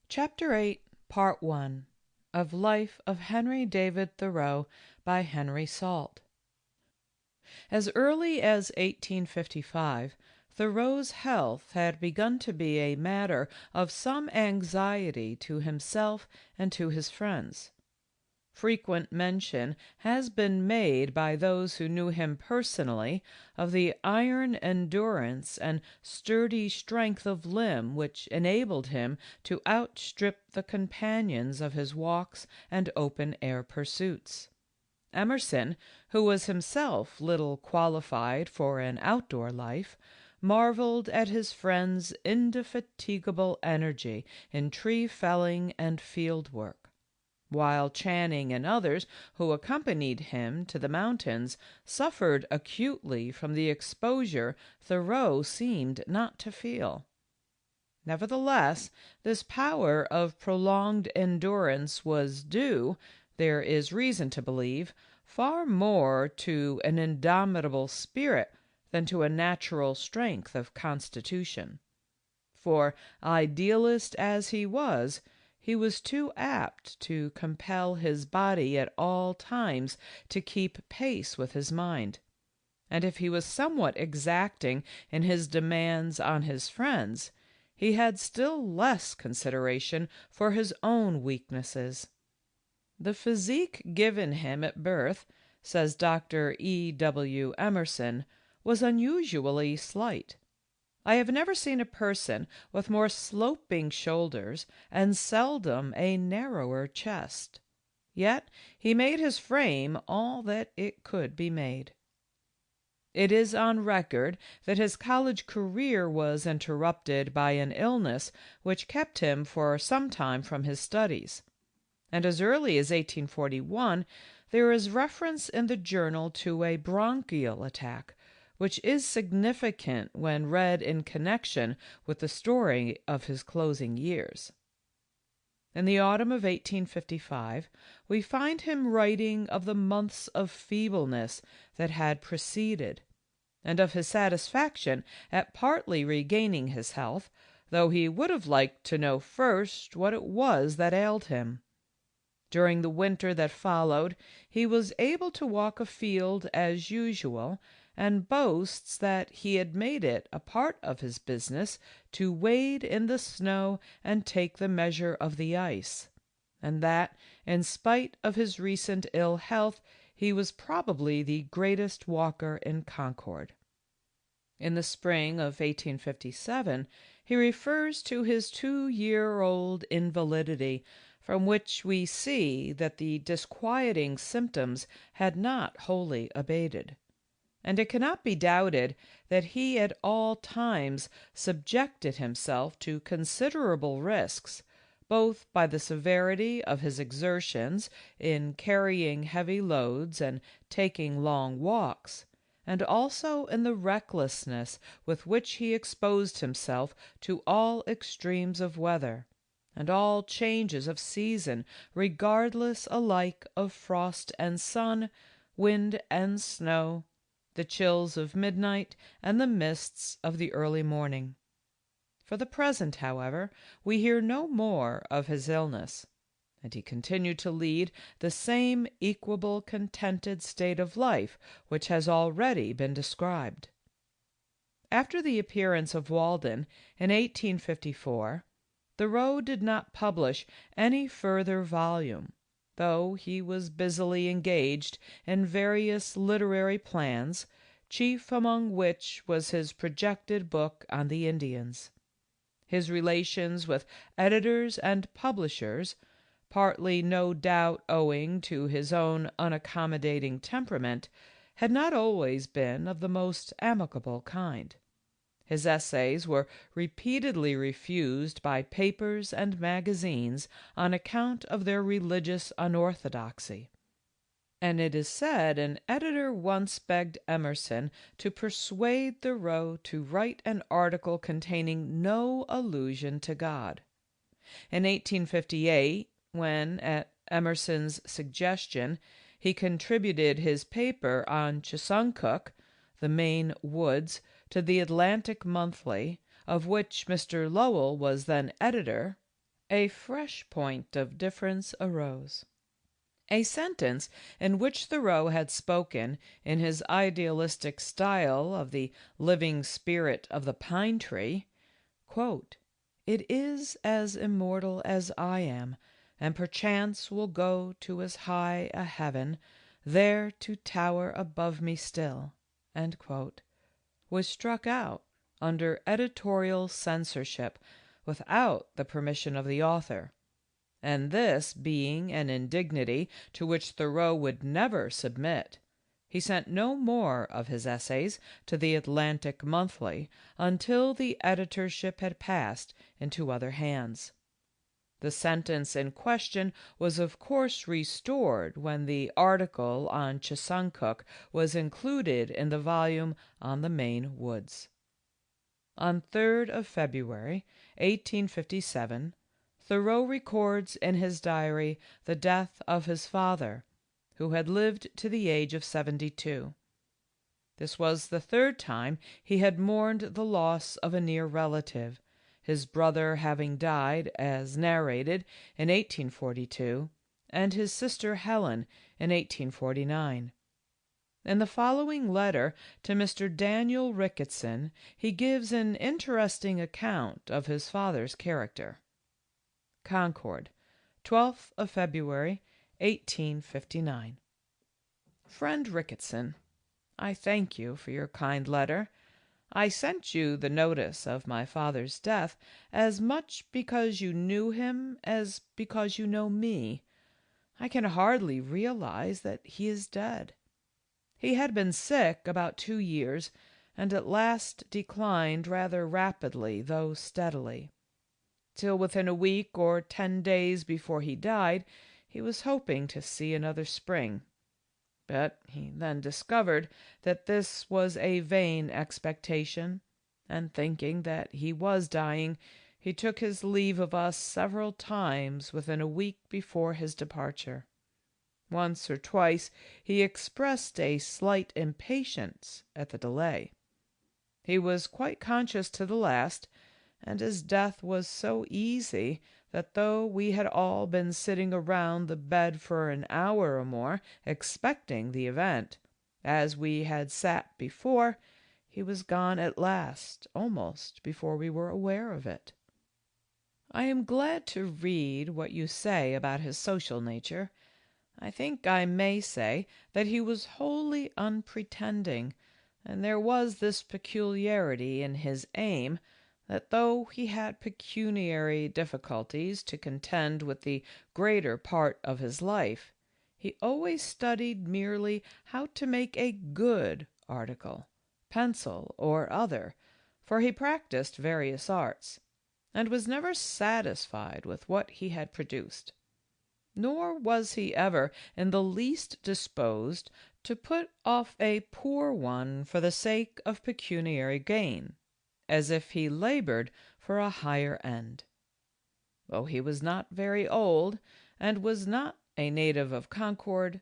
Chapter 8, Part 1 of Life of Henry David Thoreau by Henry Salt. As early as 1855, Thoreau's health had begun to be a matter of some anxiety to himself and to his friends. Frequent mention has been made by those who knew him personally of the iron endurance and sturdy strength of limb which enabled him to outstrip the companions of his walks and open-air pursuits. Emerson, who was himself little qualified for an outdoor life, marveled at his friend's indefatigable energy in tree felling and field work, while Channing and others who accompanied him to the mountains suffered acutely from the exposure Thoreau seemed not to feel. Nevertheless, this power of prolonged endurance was due, there is reason to believe, far more to an indomitable spirit than to a natural strength of constitution. For, idealist as he was too apt to compel his body at all times to keep pace with his mind, and if he was somewhat exacting in his demands on his friends, he had still less consideration for his own weaknesses. The physique given him at birth, says Dr. E.W. Emerson, was unusually slight. I have never seen a person with more sloping shoulders and seldom a narrower chest. Yet he made his frame all that it could be made. It is on record that his college career was interrupted by an illness which kept him for some time from his studies, and as early as 1841 there is reference in the journal to a bronchial attack, which is significant when read in connection with the story of his closing years. In the autumn of 1855, we find him writing of the months of feebleness that had preceded, and of his satisfaction at partly regaining his health, though he would have liked to know first what it was that ailed him. During the winter that followed, he was able to walk afield as usual, and boasts that he had made it a part of his business to wade in the snow and take the measure of the ice, and that, in spite of his recent ill health, he was probably the greatest walker in Concord. In the spring of 1857, he refers to his 2-year-old invalidity, from which we see that the disquieting symptoms had not wholly abated, and it cannot be doubted that he at all times subjected himself to considerable risks, both by the severity of his exertions in carrying heavy loads and taking long walks, and also in the recklessness with which he exposed himself to all extremes of weather and all changes of season, regardless alike of frost and sun, wind and snow, the chills of midnight and the mists of the early morning. For the present, however, we hear no more of his illness, and he continued to lead the same equable, contented state of life which has already been described. After the appearance of Walden in 1854, Thoreau did not publish any further volume, though he was busily engaged in various literary plans, chief among which was his projected book on the Indians. His relations with editors and publishers, partly no doubt owing to his own unaccommodating temperament, had not always been of the most amicable kind. His essays were repeatedly refused by papers and magazines on account of their religious unorthodoxy, and it is said an editor once begged Emerson to persuade Thoreau to write an article containing no allusion to God. In 1858, when, at Emerson's suggestion, he contributed his paper on Chesuncook, the Maine woods, to the Atlantic Monthly, of which Mr. Lowell was then editor, a fresh point of difference arose. A sentence in which Thoreau had spoken in his idealistic style of the living spirit of the pine tree, quote, "It is as immortal as I am, and perchance will go to as high a heaven, there to tower above me still," end quote, was struck out under editorial censorship without the permission of the author. And this being an indignity to which Thoreau would never submit, he sent no more of his essays to the Atlantic Monthly until the editorship had passed into other hands. The sentence in question was of course restored when the article on Chesuncook was included in the volume on the Maine woods. On 3rd of February, 1857, Thoreau records in his diary the death of his father, who had lived to the age of 72. This was the third time he had mourned the loss of a near relative, his brother having died, as narrated, in 1842, and his sister Helen in 1849. In the following letter to Mr. Daniel Ricketson, he gives an interesting account of his father's character. Concord, 12th of February, 1859. Friend Ricketson, I thank you for your kind letter. I sent you the notice of my father's death as much because you knew him as because you know me. I can hardly realize that he is dead. He had been sick about 2 years, and at last declined rather rapidly, though steadily. Till within a week or 10 days before he died, he was hoping to see another spring. But he then discovered that this was a vain expectation, and thinking that he was dying, he took his leave of us several times within a week before his departure. Once or twice he expressed a slight impatience at the delay. He was quite conscious to the last, and his death was so easy that though we had all been sitting around the bed for an hour or more expecting the event, as we had sat before, he was gone at last, almost before we were aware of it. I am glad to read what you say about his social nature. I think I may say that he was wholly unpretending, and there was this peculiarity in his aim, that though he had pecuniary difficulties to contend with the greater part of his life, he always studied merely how to make a good article, pencil or other, for he practiced various arts, and was never satisfied with what he had produced. Nor was he ever in the least disposed to put off a poor one for the sake of pecuniary gain, as if he labored for a higher end. Though he was not very old, and was not a native of Concord,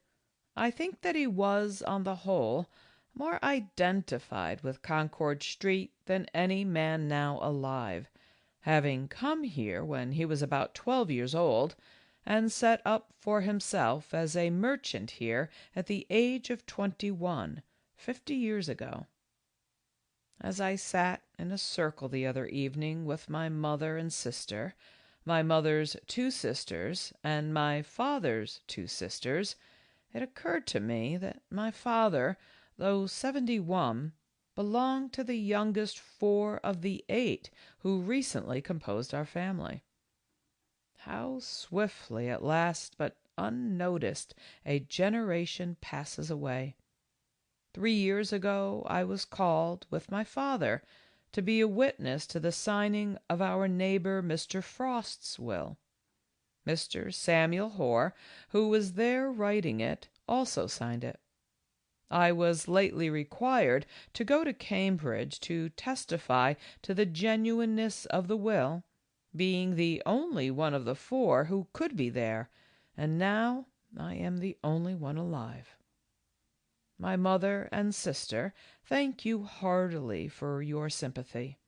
I think that he was, on the whole, more identified with Concord Street than any man now alive, having come here when he was about 12 years old, and set up for himself as a merchant here at the age of 21, 50 years ago. As I sat in a circle the other evening with my mother and sister, my mother's 2 sisters, and my father's 2 sisters, it occurred to me that my father, though 71, belonged to the youngest 4 of the 8 who recently composed our family. How swiftly at last, but unnoticed, a generation passes away. 3 years ago I was called, with my father, to be a witness to the signing of our neighbor Mr. Frost's will. Mr. Samuel Hoare, who was there writing it, also signed it. I was lately required to go to Cambridge to testify to the genuineness of the will, being the only one of the 4 who could be there, and now I am the only one alive. My mother and sister thank you heartily for your sympathy.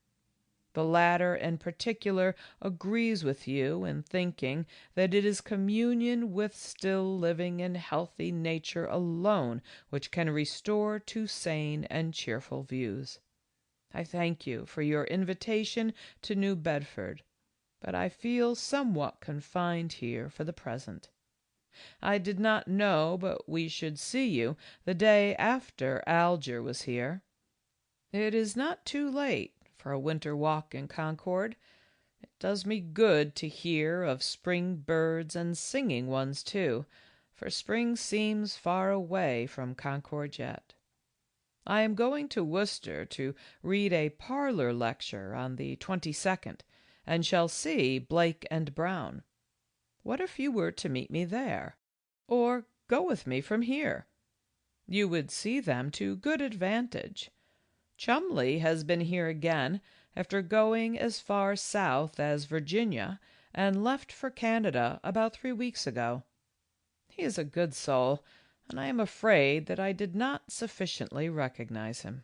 The latter in particular agrees with you in thinking that it is communion with still living and healthy nature alone which can restore to sane and cheerful views. I thank you for your invitation to New Bedford, but I feel somewhat confined here for the present. I did not know but we should see you the day after Alger was here. It is not too late for a winter walk in Concord. It does me good to hear of spring birds and singing ones too, for spring seems far away from Concord yet. I am going to Worcester to read a parlor lecture on the 22nd, and shall see Blake and Brown. What if you were to meet me there, or go with me from here? You would see them to good advantage. Chumley has been here again after going as far south as Virginia, and left for Canada about 3 weeks ago. He is a good soul, and I am afraid that I did not sufficiently recognize him.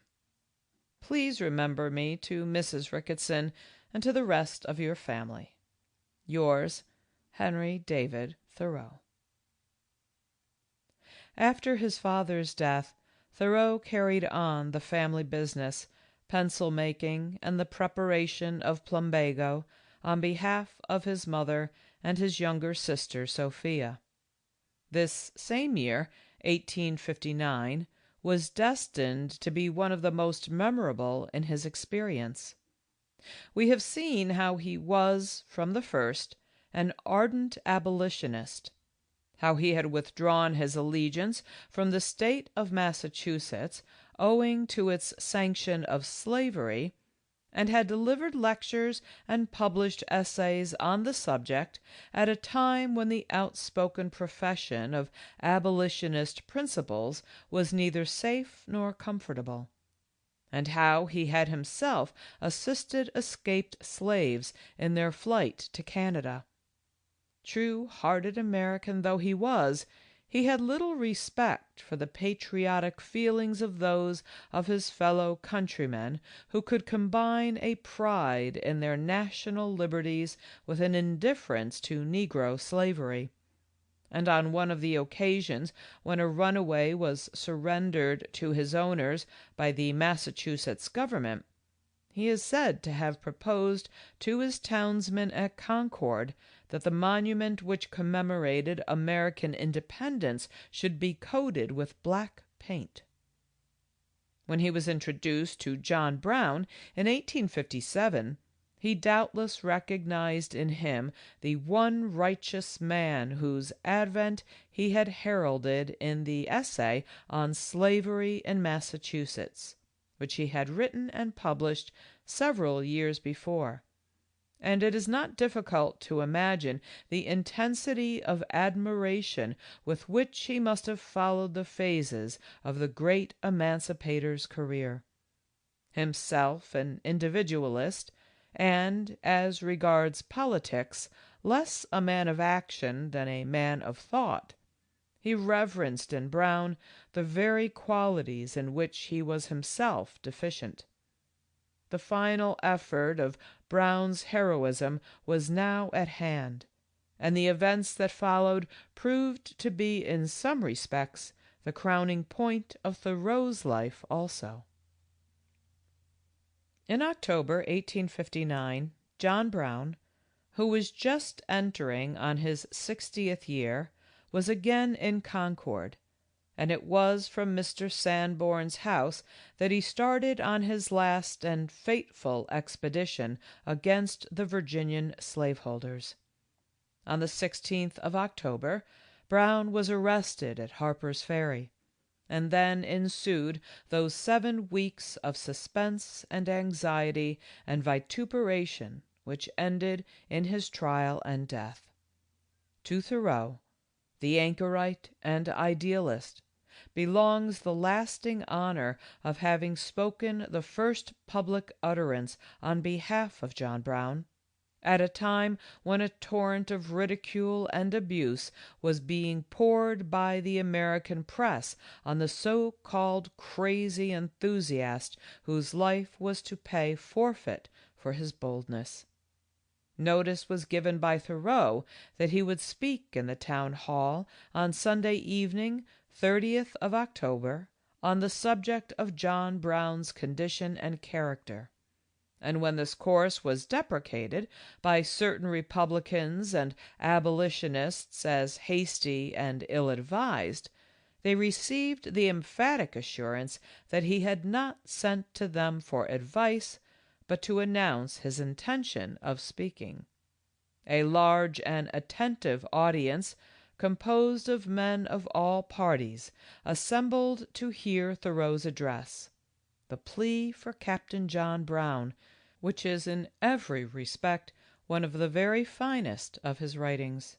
Please remember me to Mrs. Ricketson and to the rest of your family. Yours, Henry David Thoreau. After his father's death, Thoreau carried on the family business, pencil-making, and the preparation of plumbago on behalf of his mother and his younger sister Sophia. This same year, 1859, was destined to be one of the most memorable in his experience. We have seen how he was, from the first, an ardent abolitionist, how he had withdrawn his allegiance from the state of Massachusetts owing to its sanction of slavery, and had delivered lectures and published essays on the subject at a time when the outspoken profession of abolitionist principles was neither safe nor comfortable, and how he had himself assisted escaped slaves in their flight to Canada. True-hearted American though he was, he had little respect for the patriotic feelings of those of his fellow countrymen who could combine a pride in their national liberties with an indifference to Negro slavery. And on one of the occasions when a runaway was surrendered to his owners by the Massachusetts government, he is said to have proposed to his townsmen at Concord that the monument which commemorated American independence should be coated with black paint. When he was introduced to John Brown in 1857, he doubtless recognized in him the one righteous man whose advent he had heralded in the essay on slavery in Massachusetts, which he had written and published several years before, and it is not difficult to imagine the intensity of admiration with which he must have followed the phases of the great emancipator's career. Himself an individualist, and, as regards politics, less a man of action than a man of thought, he reverenced in Brown the very qualities in which he was himself deficient. The final effort of Brown's heroism was now at hand, and the events that followed proved to be in some respects the crowning point of Thoreau's life also. In October 1859, John Brown, who was just entering on his 60th year, was again in Concord, and it was from Mr. Sanborn's house that he started on his last and fateful expedition against the Virginian slaveholders. On the 16th of October, Brown was arrested at Harper's Ferry, and then ensued those 7 weeks of suspense and anxiety and vituperation which ended in his trial and death. To Thoreau, the anchorite and idealist, belongs the lasting honor of having spoken the first public utterance on behalf of John Brown, at a time when a torrent of ridicule and abuse was being poured by the American press on the so-called crazy enthusiast whose life was to pay forfeit for his boldness. Notice was given by Thoreau that he would speak in the town hall on Sunday evening, 30th of October, on the subject of John Brown's condition and character. And when this course was deprecated by certain Republicans and abolitionists as hasty and ill-advised, they received the emphatic assurance that he had not sent to them for advice, but to announce his intention of speaking. A large and attentive audience, composed of men of all parties, assembled to hear Thoreau's address, the plea for Captain John Brown, which is in every respect one of the very finest of his writings.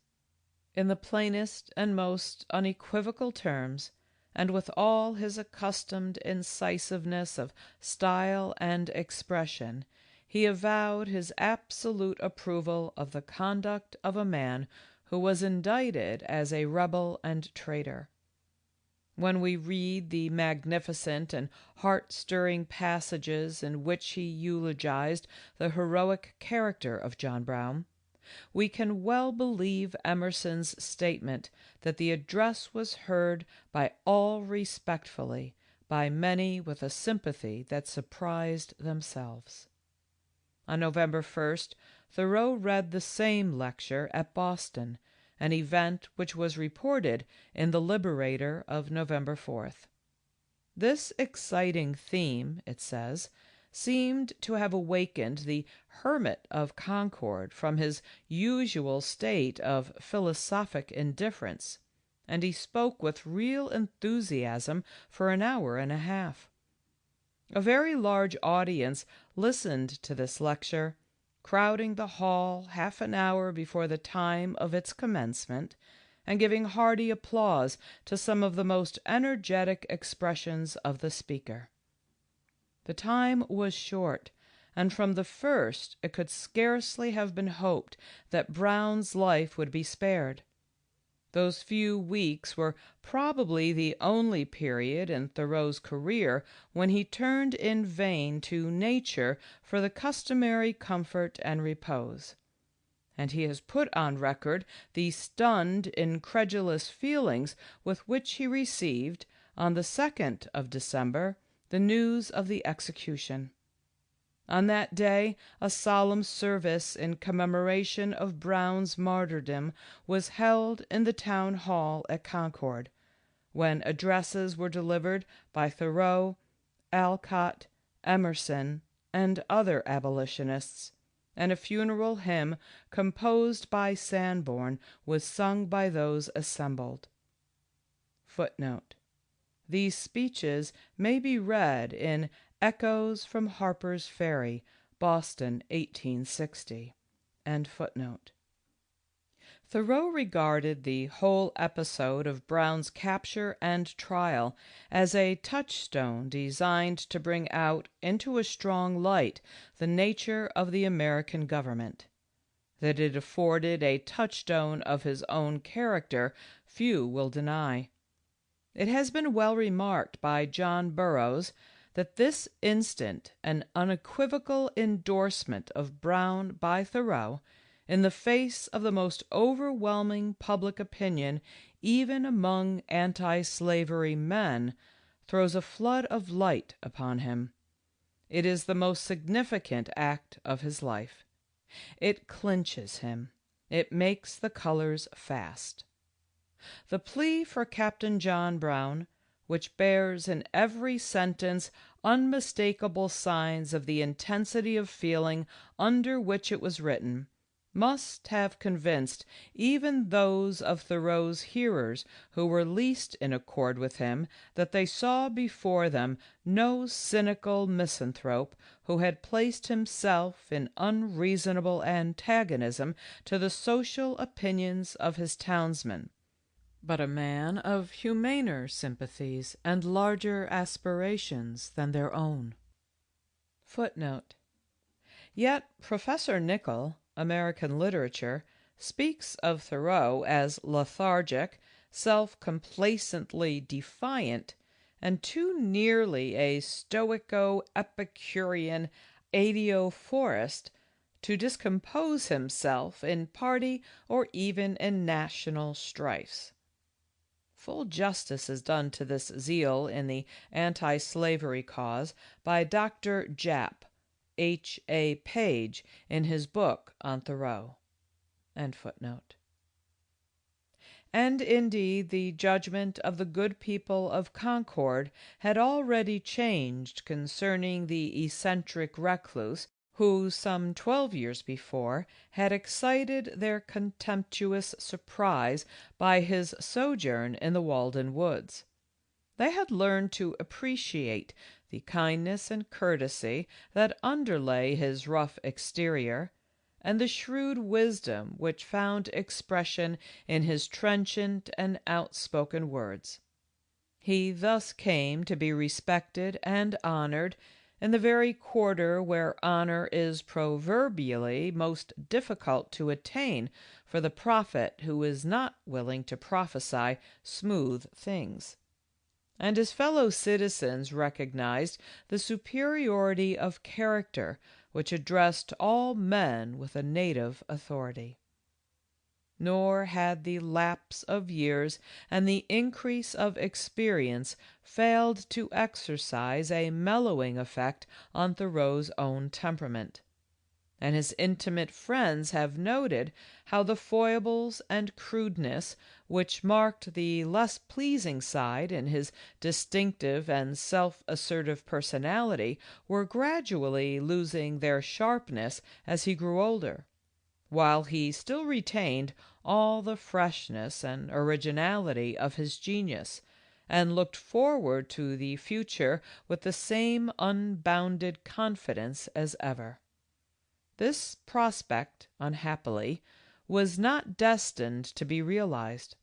In the plainest and most unequivocal terms, and with all his accustomed incisiveness of style and expression, he avowed his absolute approval of the conduct of a man who was indicted as a rebel and traitor. When we read the magnificent and heart-stirring passages in which he eulogized the heroic character of John Brown, we can well believe Emerson's statement that the address was heard by all respectfully, by many with a sympathy that surprised themselves. On November 1st, Thoreau read the same lecture at Boston, an event which was reported in the Liberator of November 4th. This exciting theme, it says, seemed to have awakened the hermit of Concord from his usual state of philosophic indifference, and he spoke with real enthusiasm for an hour and a half. A very large audience listened to this lecture, crowding the hall half an hour before the time of its commencement, and giving hearty applause to some of the most energetic expressions of the speaker. The time was short, and from the first it could scarcely have been hoped that Brown's life would be spared. Those few weeks were probably the only period in Thoreau's career when he turned in vain to nature for the customary comfort and repose, and he has put on record the stunned, incredulous feelings with which he received, on the 2nd of December, the news of the execution. On that day, a solemn service in commemoration of Brown's martyrdom was held in the town hall at Concord, when addresses were delivered by Thoreau, Alcott, Emerson, and other abolitionists, and a funeral hymn composed by Sanborn was sung by those assembled. Footnote: These speeches may be read in Echoes from Harper's Ferry, Boston, 1860. End footnote. Thoreau regarded the whole episode of Brown's capture and trial as a touchstone designed to bring out into a strong light the nature of the American government. That it afforded a touchstone of his own character, few will deny. It has been well remarked by John Burroughs that this instant and unequivocal endorsement of Brown by Thoreau, in the face of the most overwhelming public opinion even among anti-slavery men, throws a flood of light upon him. It is the most significant act of his life. It clinches him. It makes the colors fast. The plea for Captain John Brown, which bears in every sentence unmistakable signs of the intensity of feeling under which it was written, must have convinced even those of Thoreau's hearers who were least in accord with him that they saw before them no cynical misanthrope who had placed himself in unreasonable antagonism to the social opinions of his townsmen, but a man of humaner sympathies and larger aspirations than their own. Footnote: Yet Professor Nichol, American Literature, speaks of Thoreau as lethargic, self-complacently defiant, and too nearly a stoico-epicurean adiophorist to discompose himself in party or even in national strifes. Full justice is done to this zeal in the anti-slavery cause by Dr. Japp, H.A. Page, in his book on Thoreau. End footnote. And indeed the judgment of the good people of Concord had already changed concerning the eccentric recluse who some 12 years before had excited their contemptuous surprise by his sojourn in the Walden woods. They had learned to appreciate the kindness and courtesy that underlay his rough exterior, and the shrewd wisdom which found expression in his trenchant and outspoken words. He thus came to be respected and honored in the very quarter where honor is proverbially most difficult to attain for the prophet who is not willing to prophesy smooth things. And his fellow citizens recognized the superiority of character which addressed all men with a native authority. Nor had the lapse of years and the increase of experience failed to exercise a mellowing effect on Thoreau's own temperament, and his intimate friends have noted how the foibles and crudeness which marked the less pleasing side in his distinctive and self-assertive personality were gradually losing their sharpness as he grew older, while he still retained all the freshness and originality of his genius, and looked forward to the future with the same unbounded confidence as ever. This prospect, unhappily, was not destined to be realized,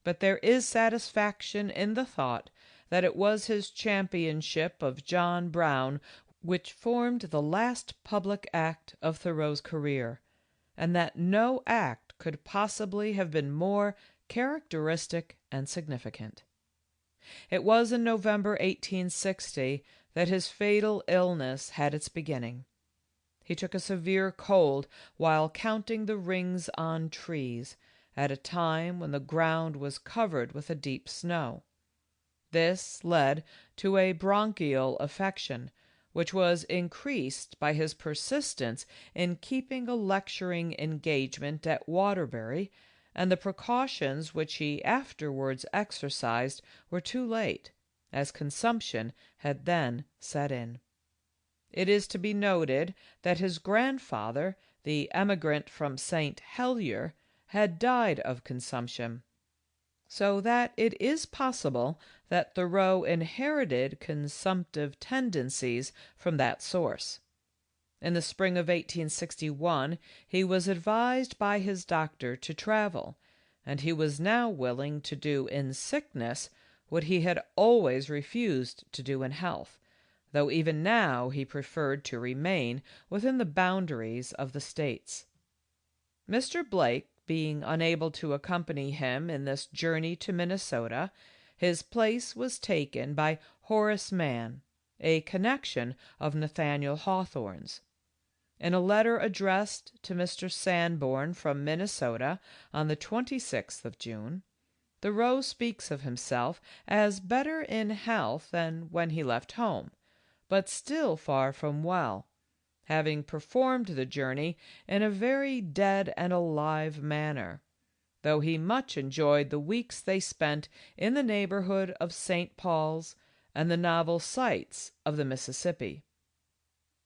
but there is satisfaction in the thought that it was his championship of John Brown which formed the last public act of Thoreau's career, and that no act could possibly have been more characteristic and significant. It was in November 1860 that his fatal illness had its beginning. He took a severe cold while counting the rings on trees, at a time when the ground was covered with a deep snow. This led to a bronchial affection, which was increased by his persistence in keeping a lecturing engagement at Waterbury, and the precautions which he afterwards exercised were too late, as consumption had then set in. It is to be noted that his grandfather, the emigrant from St. Helier, had died of consumption, so that it is possible that Thoreau inherited consumptive tendencies from that source. In the spring of 1861 he was advised by his doctor to travel, and he was now willing to do in sickness what he had always refused to do in health, though even now he preferred to remain within the boundaries of the States. Mr. Blake being unable to accompany him in this journey to Minnesota, his place was taken by Horace Mann, a connection of Nathaniel Hawthorne's. In a letter addressed to Mr. Sanborn from Minnesota on the 26th of June, Thoreau speaks of himself as better in health than when he left home, but still far from well, having performed the journey in a very dead and alive manner, though he much enjoyed the weeks they spent in the neighborhood of St. Paul's and the novel sights of the Mississippi.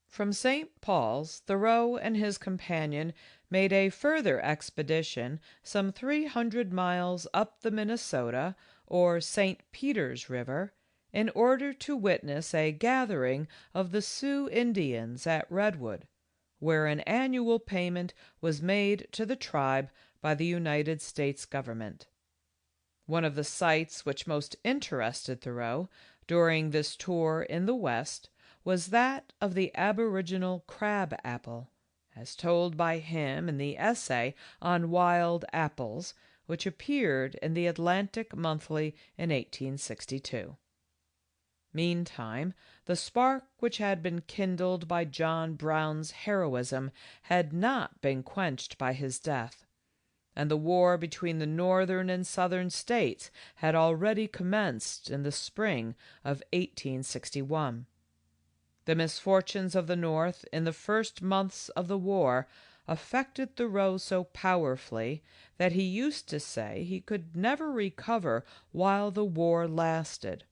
From St. Paul's, Thoreau and his companion made a further expedition some 300 miles up the Minnesota or St. Peter's River, in order to witness a gathering of the Sioux Indians at Redwood, where an annual payment was made to the tribe by the United States government. One of the sights which most interested Thoreau during this tour in the West was that of the aboriginal crab apple, as told by him in the essay on wild apples, which appeared in the Atlantic Monthly in 1862. Meantime, the spark which had been kindled by John Brown's heroism had not been quenched by his death, and the war between the Northern and Southern states had already commenced in the spring of 1861. The misfortunes of the North in the first months of the war affected Thoreau so powerfully that he used to say he could never recover while the war lasted,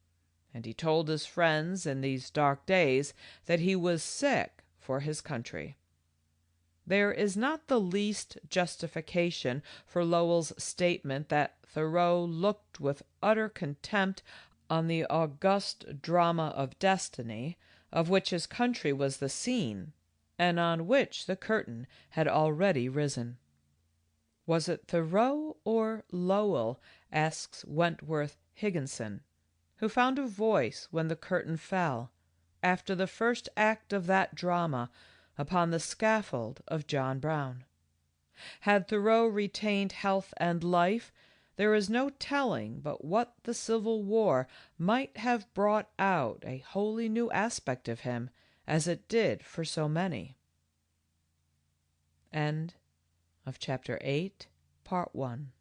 and he told his friends in these dark days that he was sick for his country. There is not the least justification for Lowell's statement that Thoreau looked with utter contempt on the august drama of destiny, of which his country was the scene, and on which the curtain had already risen. Was it Thoreau or Lowell, asks Wentworth Higginson, who found a voice when the curtain fell, after the first act of that drama, upon the scaffold of John Brown? Had Thoreau retained health and life, there is no telling but what the Civil War might have brought out a wholly new aspect of him, as it did for so many. End of Chapter 8, Part 1.